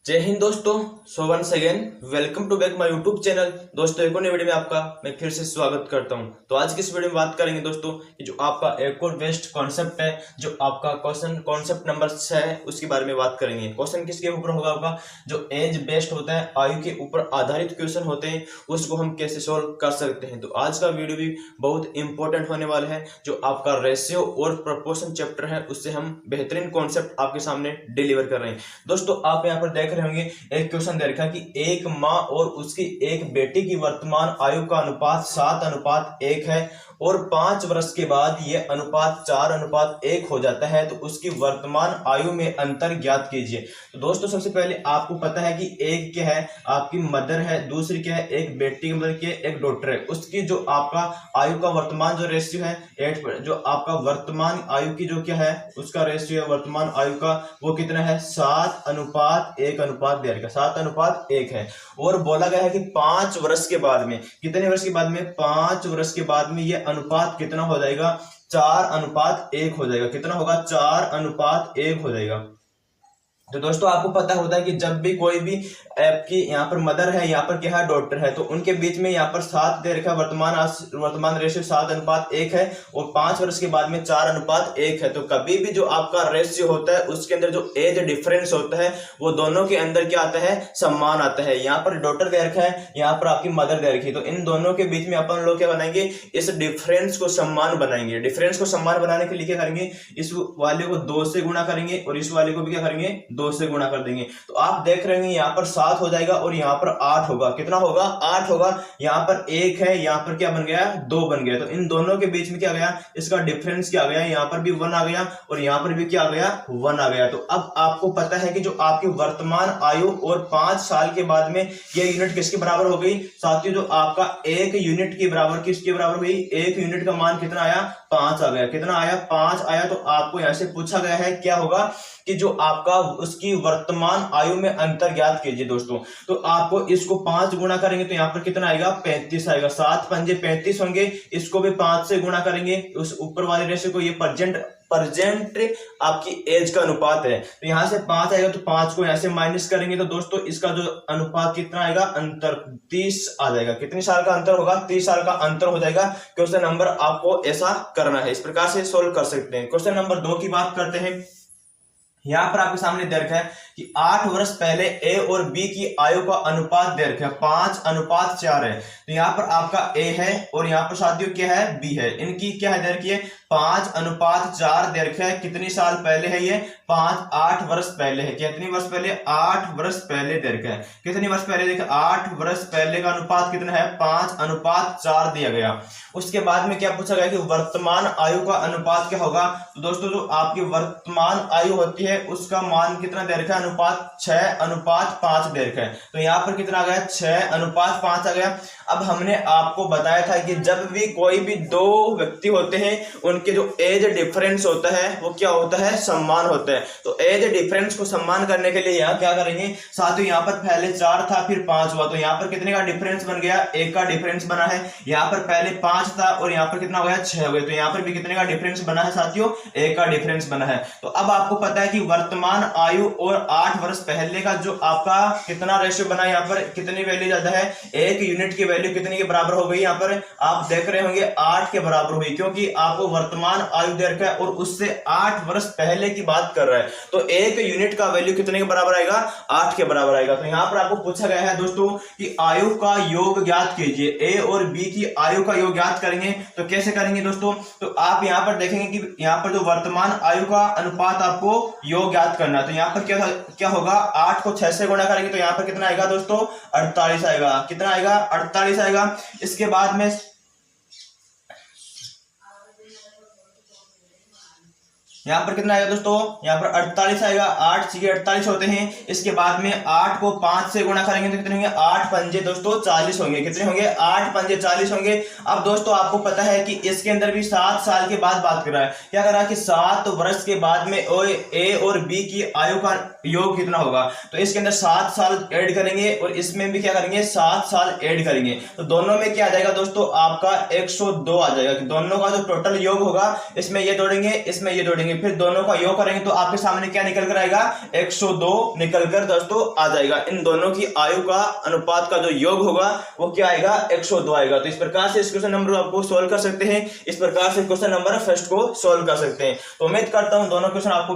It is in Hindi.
जय हिंद दोस्तों। So once again welcome to back my YouTube channel. दोस्तों एक और नई वीडियो में आपका मैं फिर से स्वागत करता हूं। तो आज की इस वीडियो में बात करेंगे दोस्तों कि जो आपका एक और बेस्ट कॉन्सेप्ट है, जो आपका क्वेश्चन कॉन्सेप्ट नंबर 6 है, उसके बारे में बात करेंगे। क्वेश्चन किसके ऊपर होगा? आपका जो एज बेस्ड होता है, आयु के ऊपर आधारित क्वेश्चन होते हैं, उसको हम कैसे सोल्व कर सकते हैं। तो आज का वीडियो भी बहुत इंपॉर्टेंट होने वाला है। जो आपका रेशियो और प्रोपोर्शन चैप्टर है, उससे हम बेहतरीन कॉन्सेप्ट आपके सामने डिलीवर कर रहे हैं। दोस्तों आप यहाँ पर देख रहे होंगे एक क्वेश्चन दे रखा कि एक माँ और उसकी एक बेटी की वर्तमान आयु का अनुपात 7:1 है और 5 वर्ष के बाद यह अनुपात 4:1 हो जाता है, तो उसकी वर्तमान आयु में अंतर ज्ञात कीजिए। तो दोस्तों सबसे पहले आपको पता है कि एक क्या है, आपकी मदर है, दूसरी क्या है, एक बेटी की मदर की एक डॉटर है। उसकी जो आपका आयु का वर्तमान जो रेशियो है 8, जो आपका वर्तमान आयु की जो क्या है उसका रेशियो है वर्तमान आयु का, वो कितना है 7:1 दे रखा, 7:1 है। और बोला गया है कि 5 वर्ष के बाद में, कितने वर्ष के बाद में, 5 वर्ष के बाद में ये अनुपात कितना हो जाएगा, 4:1 हो जाएगा। कितना होगा? 4:1 हो जाएगा। तो दोस्तों आपको पता होता है कि जब भी कोई भी आपकी यहाँ पर मदर है, यहाँ पर क्या है डॉटर है, तो उनके बीच में यहाँ पर 7 दे रखा, वर्तमान रेशियो 7:1 है और 5 वर्ष के बाद में 4:1 है। तो कभी भी जो आपका रेशियो होता है उसके अंदर जो एज डिफरेंस होता है वो दोनों के अंदर क्या आता है, सम्मान आता है। यहाँ पर डॉटर दे रखा है, यहाँ पर आपकी मदर दे रखी है, तो इन दोनों के बीच में अपन लोग क्या बनाएंगे, इस डिफरेंस को सम्मान बनाएंगे। डिफरेंस को सम्मान बनाने के लिए क्या करेंगे, इस वाले को 2 से गुणा करेंगे और इस वाले को भी क्या करेंगे, 2 से गुणा कर देंगे। तो आप देख रहे होंगे यहाँ पर 7 हो जाएगा और यहाँ पर 8 होगा। कितना होगा? 8 होगा। यहाँ पर 1 है, यहाँ पर क्या बन गया, 2 बन गया। तो इन दोनों के बीच में क्या गया, इसका डिफरेंस क्या आ गया, यहाँ पर भी 1 आ गया और यहाँ पर भी क्या आ गया, 1 आ गया। तो अब आपको पता है कि जो आपकी वर्तमान आयु और 5 साल के बाद में ये यूनिट किसके बराबर हो गई साथियों, जो आपका 1 यूनिट के बराबर, किसके बराबर हुई, 1 यूनिट का मान कितना आया, 5 आ गया। कितना आया? 5 आया। तो आपको यहां से पूछा गया है क्या होगा कि जो आपका उसकी वर्तमान आयु में अंतर ज्ञात कीजिए। दोस्तों तो आपको इसको 5 गुणा करेंगे तो यहाँ पर कितना आएगा, 35 आएगा। 7 पंजे 35 होंगे, इसको भी 5 से गुणा करेंगे, उस ऊपर वाले रेशियो को, ये प्रेजेंट आपकी एज का अनुपात है, तो यहां से 5 आएगा, तो 5 को यहां से माइनस करेंगे तो दोस्तों इसका जो अनुपात कितना आएगा, अंतर 30 आ जाएगा। कितने साल का अंतर होगा? 30 साल का अंतर हो जाएगा। क्वेश्चन नंबर आपको ऐसा करना है, इस प्रकार से सोल्व कर सकते हैं। क्वेश्चन नंबर 2 की बात करते हैं। यहां पर आपके सामने दे रखा है कि 8 वर्ष पहले ए और बी की आयु का अनुपात दे रखा है 5:4 है। तो यहां पर आपका ए है और यहां पर साथियों क्या है, बी है। इनकी क्या है दे रखी है, 5:4 दे रखा है। कितनी साल पहले है ये, 8 वर्ष पहले है। कितनी वर्ष पहले? 8 वर्ष पहले दे रखा है। कितनी वर्ष पहले? देखिए 8 वर्ष पहले का अनुपात कितना है, 5:4 दिया गया। उसके बाद में क्या पूछा गया कि वर्तमान आयु का अनुपात क्या होगा। तो दोस्तों जो आपकी वर्तमान आयु होती है उसका मान कितना दे रखा है, अनुपात 6:5 दे रखा है। तो यहाँ पर कितना आ गया, 6:5 आ गया। अब हमने आपको बताया था कि जब भी कोई भी 2 व्यक्ति होते हैं उनके जो एज डिफरेंस होता है वो क्या होता है, सम्मान होता है। तो एज डिफरेंस को सम्मान करने के लिए यहाँ क्या करेंगे साथियों, यहाँ पर पहले 4 था फिर 5 हुआ, तो यहाँ पर कितने का डिफरेंस बन गया, 1 का डिफरेंस बना है। यहाँ पर पहले 5 था और यहाँ पर कितना हो गया, 6 हो गया। तो यहाँ पर भी कितने का डिफरेंस बना है साथियों, 1 का डिफरेंस बना है। तो अब आपको पता है कि वर्तमान आयु और 8 वर्ष पहले का जो आपका कितना रेशियो बना, यहाँ पर कितनी वैल्यू ज्यादा है, 1 यूनिट की वैल्यू कितने के बराबर हो गई, यहाँ पर आप देख रहे होंगे 8 के बराबर हुई, क्योंकि आपको वर्तमान आयु दे रखा है और उससे 8 वर्ष पहले की बात कर रहा है। तो 1 यूनिट का वैल्यू कितने के बराबर आएगा, 8 के बराबर आएगा। तो यहाँ पर आपको पूछा गया है दोस्तों कि आयु का योग ज्ञात कीजिए। ए और बी की आयु का योग ज्ञात करेंगे तो कैसे करेंगे दोस्तों, तो आप यहाँ पर देखेंगे कि यहाँ पर जो वर्तमान आयु का अनुपात आपको योग ज्ञात करना है। तो यहाँ पर क्या होगा, 8 को 6 से गुणा करेंगे तो यहाँ पर कितना आएगा दोस्तों, 48 आएगा। कितना आएगा, 48 आएगा। इसके बाद में यहाँ पर कितना आएगा दोस्तों, यहाँ पर 48 आएगा। 8 6 48 होते हैं। इसके बाद में 8 को 5 से गुणा करेंगे तो कितने होंगे, 8 पंजे दोस्तों 40 होंगे। कितने होंगे, 8 पंजे 40 होंगे। अब दोस्तों आपको पता है कि इसके अंदर भी 7 साल के बाद बात कर रहा है। क्या कर रहा है कि 7 वर्ष के बाद में ए और बी की आयु का योग कितना होगा, तो इसके अंदर 7 साल ऐड करेंगे और इसमें भी क्या करेंगे, 7 साल ऐड करेंगे। तो दोनों में क्या आ जाएगा दोस्तों, आपका 102 आ जाएगा। दोनों का जो टोटल योग होगा इसमें ये जोड़ेंगे, इसमें ये जोड़ेंगे, करेंगे, फिर दोनों का योग करेंगे तो आपके सामने क्या निकल कर आएगा, 102 निकल कर दोस्तों आ जाएगा। इन दोनों की आयु का अनुपात का जो योग होगा वो क्या आएगा, 102 आएगा। तो इस प्रकार से इस क्वेश्चन नंबर आपको सोल्व कर सकते हैं, इस प्रकार से क्वेश्चन नंबर फर्स्ट को सोल्व कर सकते हैं। तो उम्मीद करता हूं दोनों क्वेश्चन आपको